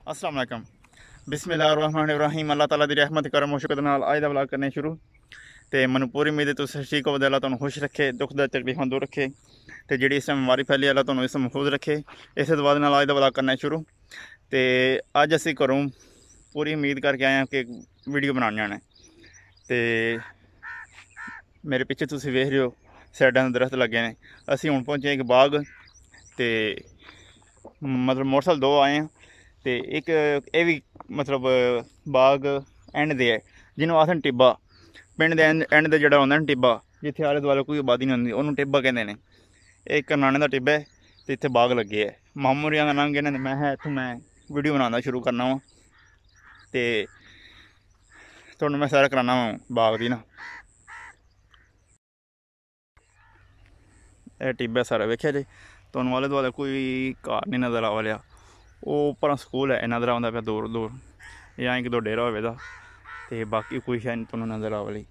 अस्सलाम वालेकुम। बिस्मिल्लाहिर्रहमानिर्रहीम। अल्लाह ताला दी रहमत करम मुशकत नाल आज दा व्लॉग करने शुरू। तो मैनू पूरी उम्मीद है तुम ठीक हो, अल्लाह तुहानू खुश रखे, दुख दा तकलीफां दूर रखे, तो जी इस बीमारी फैली अल्लाह तुहानू इस महफूज रखे। इस दुआ नाल आज दा व्लॉग करना शुरू। तो अज असी घरों पूरी उम्मीद करके आए हैं कि वीडियो बनाने आने। तो मेरे पिछे तुम वेख रहे हो साइडा दरख्त लगे ने। असी हुण पहुंचे एक बाग, तो मतलब मोटरसाइकिल दो आए हैं। तो एक ये भी मतलब बाग एंड दे है जिन्होंने आखदे टिब्बा। पिंड दे एंड दे जेह्ड़ा होंदा ना टिब्बा, जित्थे आले दुआले कोई आबादी नहीं होंदी, उन्होंने टिब्बा कहते हैं। एक करनाने का टिब्बा है, तो इत्थे बाग लगे है। मामू रिया का नाम कहने, मैं इत्थों मैं वीडियो बनाना शुरू करना वा। तो तुहानू मैं सैर कराना वा बाग दी ना। यह टिब्बा सारा वेख्या जी। तुहानू आले दुआले कोई घर नहीं नज़र आवा लिया। वो उप्परा स्कूल है नज़र आंदा पे दूर दूर, या एक दो डेरा होवे दा। ते बाकी कोई शै नहीं तुहानू नज़र आवा ली,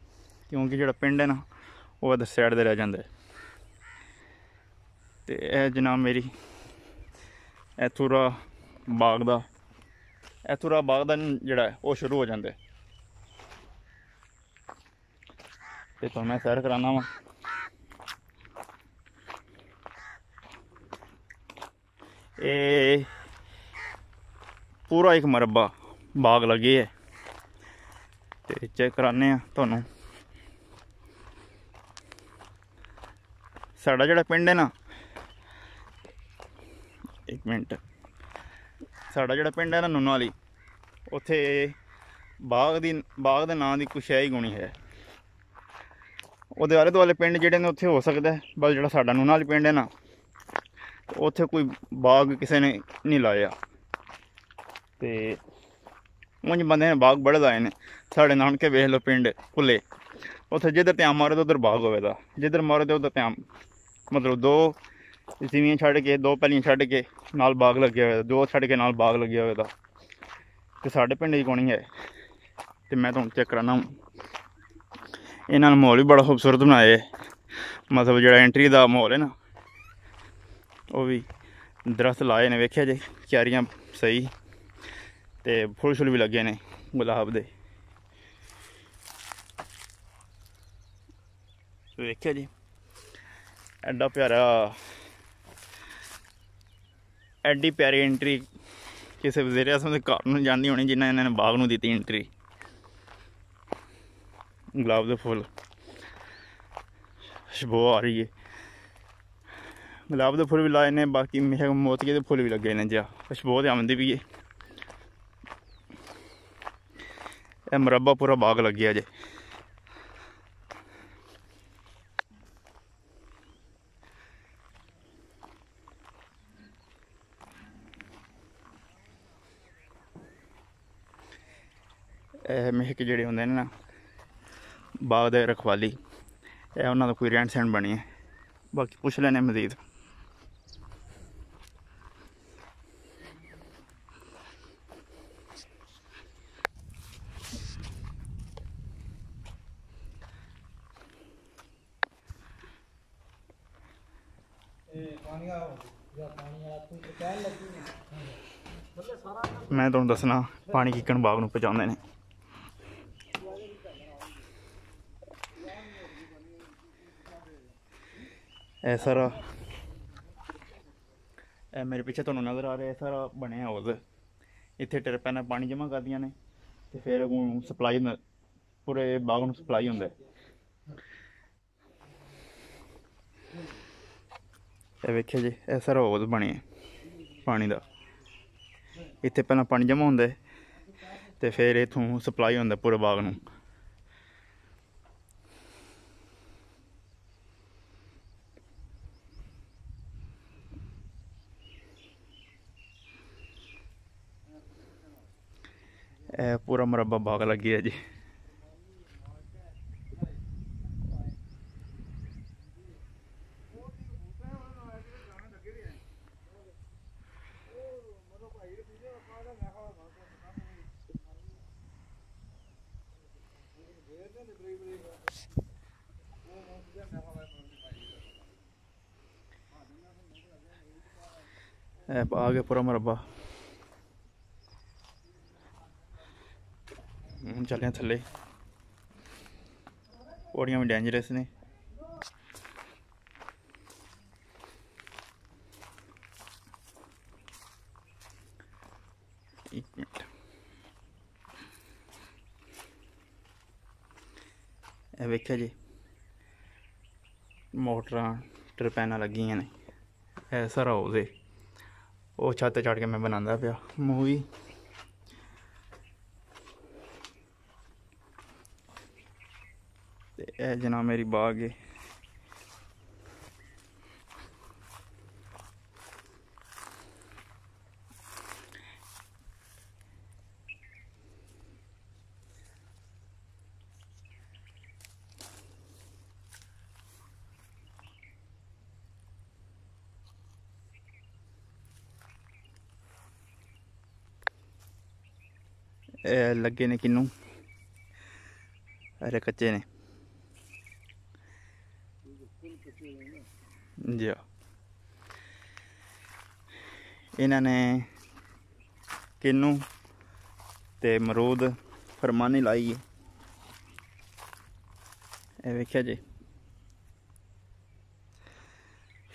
क्योंकि जेह्ड़ा पिंड है ना वो इधर साइड दे रह जांदा है। ते एह् जनाब मेरी एथूरा बाग दा जेह्ड़ा है वो शुरू हो जांदा है। ते तुहानू मैं सैर कराना वा। पूरा एक मरबा बाग लगे है। तो चेक कराने तुहानू। साढ़ा जेह्ड़ा पिंड है ना, एक मिनट, साढ़ा जेह्ड़ा पिंड है ना नुन्ना वाली, उत्थे बाग दे नां दी कुछ है ही गुणी है। ओह्दे आले दुआले पिंड जेह्ड़े ने उत्थे हो सकदा है, बस जेह्ड़ा साढ़ा नुन्ना वाली पिंड है ना, उत्थे कोई बाग किसी ने नहीं लाया। ते उंज बंदे ने बाग बड़े लाए ने। साढ़े नानके वेख लो पिंड भुल्ले, उत्थे जिद्धर ध्यान मारो तो उधर बाग होवे दा, जिद्धर मारो तो उधर ध्यान, मतलब दो जिमियां छड्ड के, दो पैलियां छड्ड के नाल बाग लगे हुए, दो छड्ड के नाल बाग लगे हुए दा। ते साढ़े पिंड च कोनी है। ते मैं तुहानू चेक कराना। इन्हां ने माहौल भी बड़ा खूबसूरत बनाया है। मतलब जेह्ड़ा एंट्री दा माहौल है ना, वो भी दरख्त लाए ने, वेख्या जी क्यारियां सही। ते फुल शुल भी लगे ने गुलाब दे, वेख्या जी। एड्डा प्यारा, एड्डी प्यारी एंट्री किसी वज़ीर आज़म दे घर नूं जांदी होनी जिन्ना इन्होंने बाग नूं दित्ती एंट्री। गुलाब दे फुल खुशबू आ रही है। गुलाब दे फुल भी लाए ने, बाकी मेरे मोतिये दे फुल भी लगे ने। जा खुशबू ते आंदी भी है। यह मरबा पूरा बाग लग गया जे। महक जेह्ड़े होंदे ने ना बाग दे रखवाली, यह उन्होंने कोई रहन सहन बनी है। बाकी पुछ लैने मजीद। मैं तुहानू दसना पानी किकन बाग नूं पहुँचाते हैं। यह सारा मेरे पिछे तुहानू नज़र आ रहा है, सारा बने हौज। इत्थे टिरपा ने पानी जमा कर दियां ने, ते फिर अगों सप्लाई पूरे बाग नूं सप्लाई होंदा है। वेख्या जी यह सारा हौज बने पानी का। इत्थे पहला पानी जमा होंदा है, तो फिर इत्थों सप्लाई होंदा पूरे बाग नूं। पूरा मरबा बाग लग गया जी। आ गया पूरा मरबा। ਹੁਣ ਚੱਲੇ ਹਾਂ ਥੱਲੇ। ਪੌੜੀਆਂ ਵੀ ਡੇਂਜਰਸ ਨੇ। ਇੱਕ ਮਿੰਟ, ਇਹ ਵੇਖਿਆ ਜੀ ਮੋਟਰਾਂ ਟਰਪੈਨਾਂ ਲੱਗੀਆਂ ਨੇ। ਇਹ ਸਾਰਾ ਹਾਊਸ ਉਹ ਛੱਤ ਚੜ੍ਹ ਕੇ ਮੈਂ ਬਣਾਉਂਦਾ ਪਿਆ ਮੂਵੀ। ਤੇ ਇਹ ਜਨਾਬ ਮੇਰੀ ਬਾਗ ਹੈ। ਇਹ ਲੱਗੇ ਨੇ ਕਿੰਨੂ, ਅਰੇ ਕੱਚੇ ਨੇ ਜੀ। ਇਹਨਾਂ ਨੇ ਕਿੰਨੂ ਤੇ ਅਮਰੂਦ ਫਰਮਾਨੀ ਲਾਈ ਹੈ। ਇਹ ਵੇਖਿਆ ਜੀ,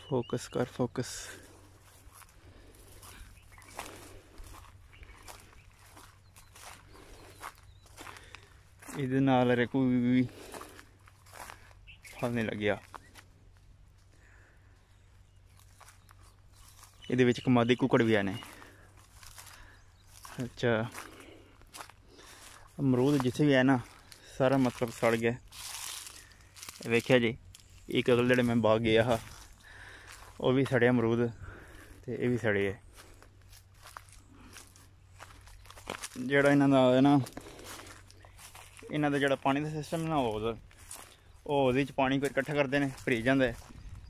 ਫੋਕਸ ਕਰ ਫੋਕਸ। ਇਹਦੇ ਨਾਲ ਅਰੇ ਕੋਈ ਵੀ ਫਲ ਨਹੀਂ ਲੱਗਿਆ। ਇਹਦੇ ਵਿੱਚ ਕਮਾਦੀ ਕੁੱਕੜ ਵੀ ਆਏ ਨੇ। ਅੱਛਾ, ਅਮਰੂਦ ਜਿੱਥੇ ਵੀ ਹੈ ਨਾ ਸਾਰਾ ਮਤਲਬ ਸੜ ਗਿਆ। ਵੇਖਿਆ ਜੀ, ਇੱਕ ਅਗਲੇ ਜਿਹੜੇ ਮੈਂ ਬਾਗ ਗਿਆ ਹਾਂ ਉਹ ਵੀ ਸੜੇ ਅਮਰੂਦ, ਤੇ ਇਹ ਵੀ ਸੜੇ ਹੈ। ਜਿਹੜਾ ਇਹਨਾਂ ਦਾ ਹੈ ਨਾ, ਇਹਨਾਂ ਦਾ ਜਿਹੜਾ ਪਾਣੀ ਦਾ ਸਿਸਟਮ ਨਾ ਉਹ ਉਹਦੇ 'ਚ ਪਾਣੀ ਕੋਈ ਇਕੱਠਾ ਕਰਦੇ ਨੇ, ਭਰੀ ਜਾਂਦਾ,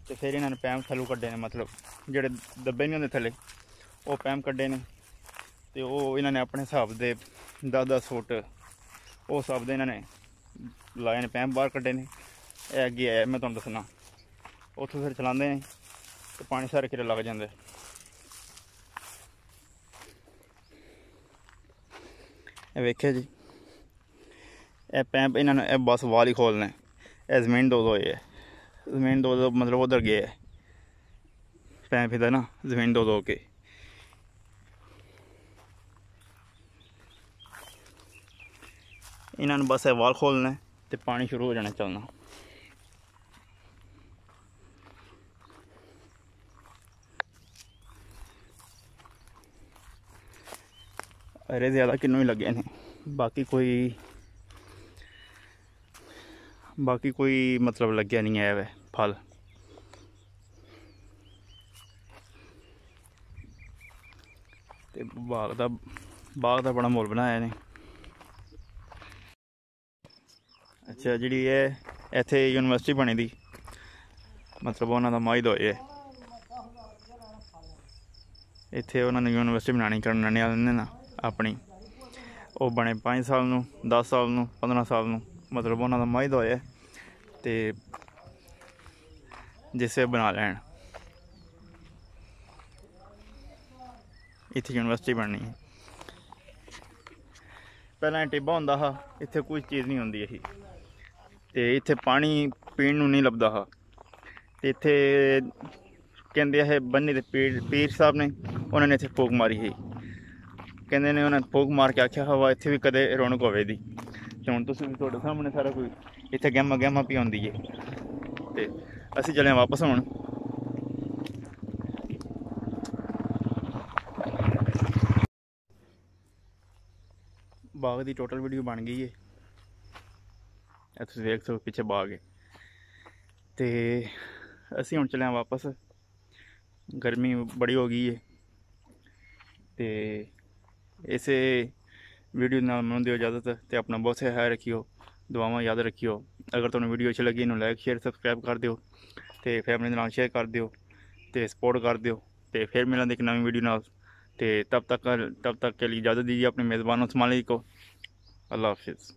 ਤੇ ਫਿਰ ਇਹਨਾਂ ਨੇ ਪੈਪ ਥੱਲੋਂ ਕੱਢੇ ਨੇ। ਮਤਲਬ ਜਿਹੜੇ ਦੱਬੇ ਨਹੀਂ ਹੁੰਦੇ ਥੱਲੇ, ਉਹ ਪੈਪ ਕੱਢੇ ਨੇ। ਤੇ ਉਹ ਇਹਨਾਂ ਨੇ ਆਪਣੇ ਹਿਸਾਬ ਦੇ 10-10 ਫੁੱਟ ਉਹ ਹਿਸਾਬ ਦੇ ਇਹਨਾਂ ਨੇ ਲਾਏ ਨੇ, ਪੈਪ ਬਾਹਰ ਕੱਢੇ ਨੇ। ਇਹ ਅੱਗੇ ਆਇਆ ਮੈਂ ਤੁਹਾਨੂੰ ਦੱਸਣਾ, ਉੱਥੋਂ ਫਿਰ ਚਲਾਉਂਦੇ ਨੇ ਤੇ ਪਾਣੀ ਸਾਰੇ ਕਿਤੇ ਲੱਗ ਜਾਂਦਾ। ਇਹ ਵੇਖਿਆ ਜੀ, ਇਹ ਪੈਪ ਇਹਨਾਂ ਨੇ ਇਹ ਬਸ ਵਾਲ ਹੀ ਖੋਲ੍ਹਣਾ। ਇਹ ਜ਼ਮੀਨ ਦੋ ਹੋਏ ਹੈ, ਜ਼ਮੀਨ ਦੋ ਮਤਲਬ ਉਧਰ ਗਏ ਹੈ ਪੈਪ ਇਹਦਾ ਨਾ, ਜ਼ਮੀਨ ਦੋ ਕੇ। ਇਹਨਾਂ ਨੂੰ ਬਸ ਇਹ ਵਾਲ ਖੋਲ੍ਹਣਾ ਤੇ ਪਾਣੀ ਸ਼ੁਰੂ ਹੋ ਜਾਣਾ ਚੱਲਣਾ। ਅਰੇ ਜ਼ਿਆਦਾ ਕਿੰਨੂ ਹੀ ਲੱਗੇ ਨੇ, ਬਾਕੀ ਕੋਈ ਮਤਲਬ ਲੱਗਿਆ ਨਹੀਂ ਹੈ ਫਲ। ਤੇ ਬਾਗ ਦਾ ਬੜਾ ਮੁੱਲ ਬਣਾਇਆ ਨੇ। ਅੱਛਾ, ਜਿਹੜੀ ਇਹ ਇੱਥੇ ਯੂਨੀਵਰਸਿਟੀ ਬਣੀ ਦੀ, ਮਤਲਬ ਉਹਨਾਂ ਦਾ ਮਾਹਿਦ ਹੋਏ ਹੈ ਇੱਥੇ। ਉਹਨਾਂ ਨੇ ਯੂਨੀਵਰਸਿਟੀ ਬਣਾਉਣੀ ਕਰਨੀ ਵਾਲੇ ਨੇ ਨਾ ਆਪਣੀ, ਉਹ ਬਣੇ 5 ਸਾਲ ਨੂੰ, 10 ਸਾਲ ਨੂੰ, 15 ਸਾਲ ਨੂੰ, ਮਤਲਬ ਉਹਨਾਂ ਦਾ ਮਾਹਿਦ ਹੋਇਆ ਤੇ ਜਿਸੇ ਬਣਾ ਲੈਣ ਇੱਥੇ ਯੂਨੀਵਰਸਿਟੀ ਬਣਨੀ ਹੈ। ਪਹਿਲਾਂ ਟਿੱਬਾ ਹੁੰਦਾ हा, ਇੱਥੇ ਕੋਈ ਚੀਜ਼ ਨਹੀਂ ਹੁੰਦੀ ਇਹੀ, ਤੇ ਇੱਥੇ ਪਾਣੀ ਪੀਣ ਨੂੰ ਨਹੀਂ ਲੱਭਦਾ हा। ਤੇ ਇੱਥੇ ਕਹਿੰਦੇ ਇਹ ਬੰਨੇ ਦੇ ਪੀਰ ਸਾਹਿਬ ਨੇ, ਉਹਨਾਂ ਨੇ ਇੱਥੇ ਫੂਕ ਮਾਰੀ ਸੀ। ਕਹਿੰਦੇ ਨੇ ਉਹਨਾਂ ਫੂਕ ਮਾਰ ਕੇ ਆਖਿਆ ਹਵਾ ਇੱਥੇ ਵੀ ਕਦੇ ਰੌਣਕ ਹੋਵੇ ਦੀ। ਤੇ ਹੁਣ ਤੁਸੀਂ ਤੁਹਾਡੇ ਸਾਹਮਣੇ ਸਾਰਾ ਕੋਈ ਇੱਥੇ ਗਹਿਮਾ ਪੀ ਆਉਂਦੀ ਹੈ। ਤੇ ਅਸੀਂ ਚੱਲੇ ਵਾਪਸ ਹੁਣ। ਬਾਗ ਦੀ ਟੋਟਲ ਵੀਡੀਓ ਬਣ ਗਈ ਹੈ, ਇਹ ਤੁਸੀਂ ਵੇਖ ਸਕਦੇ ਹੋ ਪਿੱਛੇ ਬਾਗ ਹੈ। ਤੇ ਅਸੀਂ ਹੁਣ ਚੱਲੇ ਵਾਪਸ, ਗਰਮੀ ਬੜੀ ਹੋ ਗਈ ਹੈ। ਤੇ ਇਸੇ ਵੀਡੀਓ ਨਾਲ ਮੈਨੂੰ ਦਿਓ ਇਜਾਜ਼ਤ, ਤੇ ਆਪਣਾ ਬਹੁਤ सा ख्याल रखियो, दुआवां याद रखियो। अगर तुहानू वीडियो अच्छी लगी इन्हू लाइक शेयर सबसक्राइब कर दिओ, ते फैमिली नाल शेयर कर दिओ, ते सपोर्ट कर दिओ। ते फिर मिलांगे एक नवी वीडियो नाल। ते तब तक के लिए इजाज़त दीजिए अपने मेज़बान उस्मान अली को। अल्लाह हाफिज़।